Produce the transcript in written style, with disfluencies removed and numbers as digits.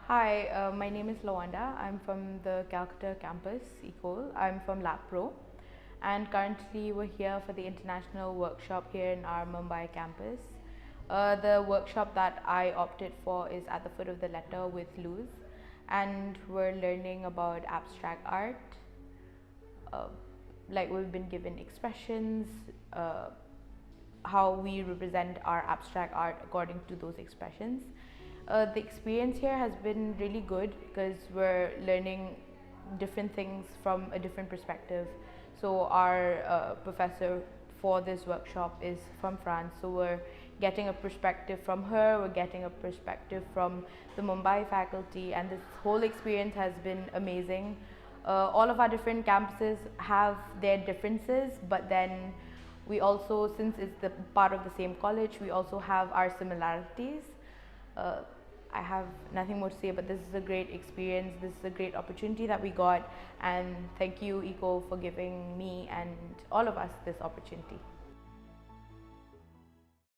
Hi, my name is Lawanda. I'm from the Kolkata campus, École. I'm from Lab Pro, and currently we're here for the international workshop here in our Mumbai campus. The workshop that I opted for is at the foot of the letter with Luz, and we're learning about abstract art. Uh, like we've been given expressions, how we represent our abstract art according to those expressions. The experience here has been really good because we're learning different things from a different perspective. So our professor for this workshop is from France, so we're getting a perspective from her, we're getting a perspective from the Mumbai faculty, and this whole experience has been amazing. All of our different campuses have their differences, but then we also, since it's the part of the same college, we also have our similarities. uh, I have nothing more to say, but this is a great experience. This is a great opportunity that we got, and thank you, ECO, for giving me and all of us this opportunity.